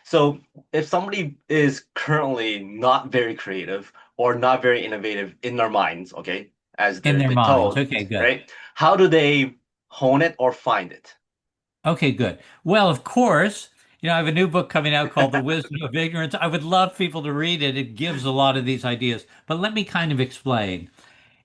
So if somebody is currently not very creative or not very innovative in their minds, okay, as In they've their been minds. told, Okay, good. right? How do they hone it or find it? Okay, good. Well, of course, I have a new book coming out called The Wisdom of Ignorance. I would love people to read it. It gives a lot of these ideas. But let me kind of explain.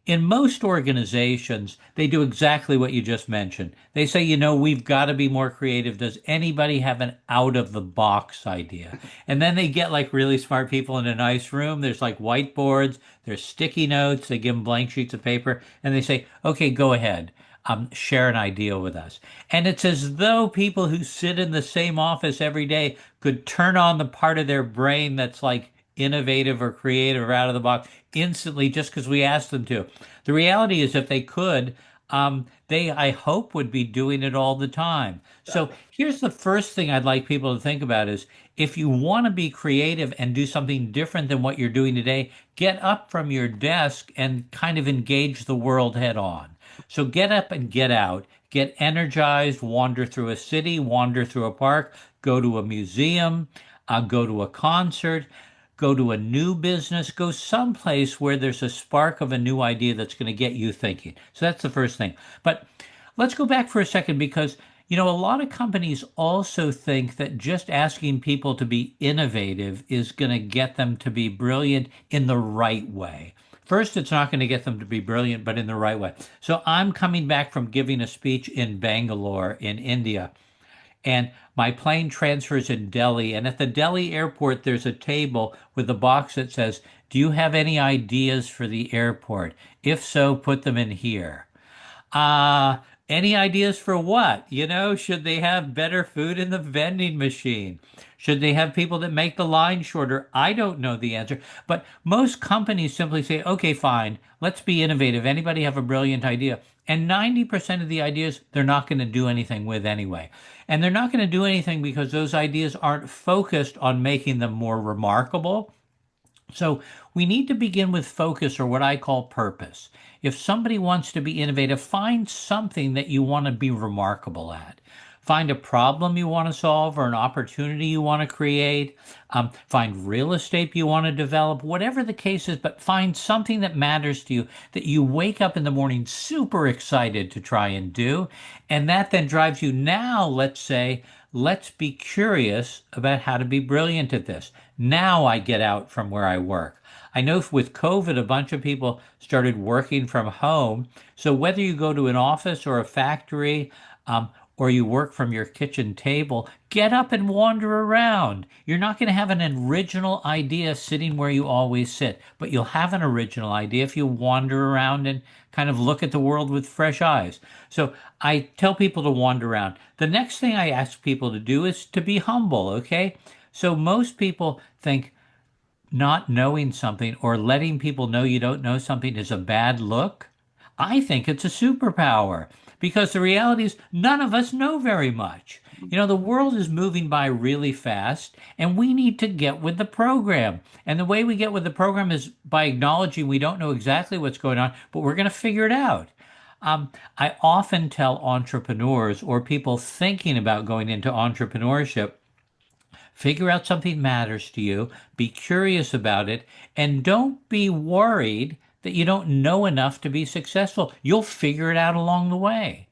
In most organizations, they do exactly what you just mentioned. They say, we've got to be more creative. Does anybody have an out of the box idea? And then they get like really smart people in a nice room. There's like whiteboards, there's sticky notes. They give them blank sheets of paper and they say, okay, go ahead. Share an idea with us. And it's as though people who sit in the same office every day could turn on the part of their brain that's like innovative or creative or out of the box instantly just because we asked them to. The reality is, if they could, they, I hope, would be doing it all the time. So here's the first thing I'd like people to think about is if you want to be creative and do something different than what you're doing today, get up from your desk and kind of engage the world head on. So get up and get out, get energized, wander through a city, wander through a park, go to a museum, go to a concert, go to a new business, go someplace where there's a spark of a new idea that's going to get you thinking. So that's the first thing. But let's go back for a second because, a lot of companies also think that just asking people to be innovative is going to get them to be brilliant in the right way. First, it's not going to get them to be brilliant, but in the right way. So I'm coming back from giving a speech in Bangalore in India, and my plane transfers in Delhi. And at the Delhi airport, there's a table with a box that says, "Do you have any ideas for the airport? If so, put them in here." Uh, any ideas for what? Should they have better food in the vending machine? Should they have people that make the line shorter? I don't know the answer. But most companies simply say, okay, fine, let's be innovative. Anybody have a brilliant idea? And 90% of the ideas they're not going to do anything with anyway. And they're not going to do anything because those ideas aren't focused on making them more remarkable. So we need to begin with focus or what I call purpose. If somebody wants to be innovative, find something that you want to be remarkable at. Find a problem you want to solve or an opportunity you want to create. Find real estate you want to develop, whatever the case is, but find something that matters to you that you wake up in the morning super excited to try and do. And that then drives you now, let's say, let's be curious about how to be brilliant at this. Now I get out from where I work. I know with COVID, a bunch of people started working from home. So whether you go to an office or a factory, or you work from your kitchen table, get up and wander around. You're not going to have an original idea sitting where you always sit, but you'll have an original idea if you wander around and kind of look at the world with fresh eyes. So I tell people to wander around. The next thing I ask people to do is to be humble, okay? So most people think not knowing something or letting people know you don't know something is a bad look. I think it's a superpower because the reality is none of us know very much. The world is moving by really fast and we need to get with the program. And the way we get with the program is by acknowledging we don't know exactly what's going on, but we're going to figure it out. I often tell entrepreneurs or people thinking about going into entrepreneurship, figure out something matters to you, be curious about it, and don't be worried that you don't know enough to be successful. You'll figure it out along the way.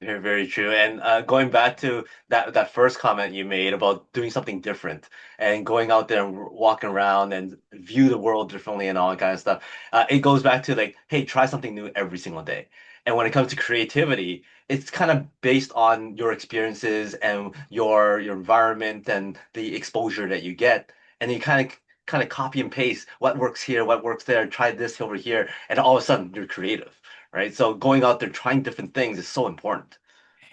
Very, very true. And going back to that first comment you made about doing something different and going out there and walking around and view the world differently and all that kind of stuff, it goes back to like, hey, try something new every single day. And when it comes to creativity, it's kind of based on your experiences and your environment and the exposure that you get, and you kind of copy and paste what works here, what works there, try this over here, and all of a sudden you're creative, right? So going out there trying different things is so important.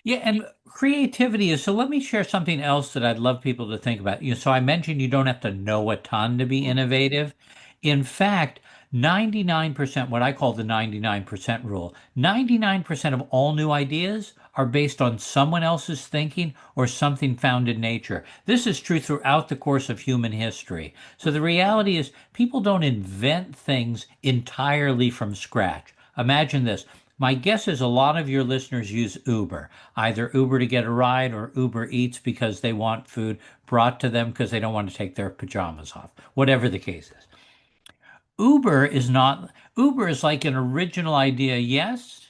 Yeah, and creativity is so let me share something else that I'd love people to think about. So I mentioned you don't have to know a ton to be innovative. In fact, 99%, what I call the 99% rule, 99% of all new ideas are based on someone else's thinking or something found in nature. This is true throughout the course of human history. So the reality is people don't invent things entirely from scratch. Imagine this. My guess is a lot of your listeners use Uber, either Uber to get a ride or Uber Eats because they want food brought to them because they don't want to take their pajamas off, whatever the case is. Uber is not, Uber is like an original idea, yes,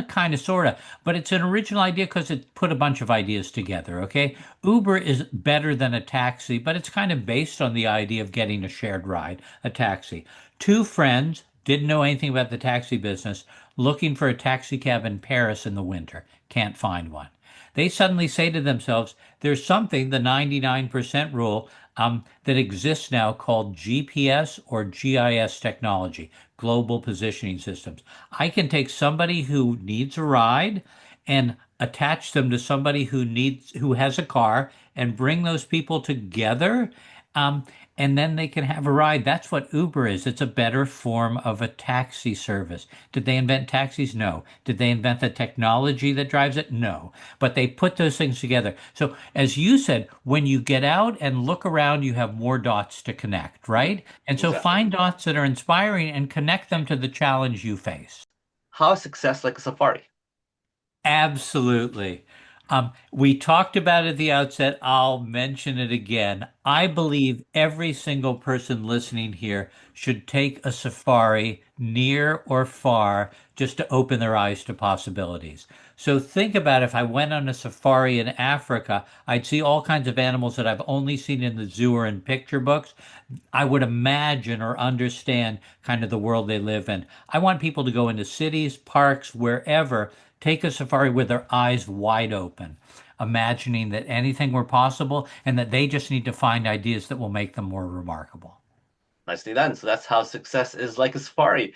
kind of, sort of, but it's an original idea because it put a bunch of ideas together, okay? Uber is better than a taxi, but it's kind of based on the idea of getting a shared ride, a taxi. Two friends didn't know anything about the taxi business, looking for a taxi cab in Paris in the winter, can't find one. They suddenly say to themselves, there's something, the 99% rule, that exists now called GPS or GIS technology, global positioning systems. I can take somebody who needs a ride and attach them to somebody who has a car and bring those people together. Um, and then they can have a ride. That's what Uber is. It's a better form of a taxi service. Did they invent taxis? No. Did they invent the technology that drives it? No. But they put those things together. So, as you said, when you get out and look around, you have more dots to connect, Mhm. right? And so Exactly. find dots that are inspiring and connect them to the challenge you face. How is success like a safari? Absolutely. We talked about it at the outset. I'll mention it again. I believe every single person listening here should take a safari near or far just to open their eyes to possibilities. So think about if I went on a safari in Africa, I'd see all kinds of animals that I've only seen in the zoo or in picture books. I would imagine or understand kind of the world they live in. I want people to go into cities, parks, wherever, take a safari with their eyes wide open, imagining that anything were possible and that they just need to find ideas that will make them more remarkable. Nicely done. So that's how success is like a safari.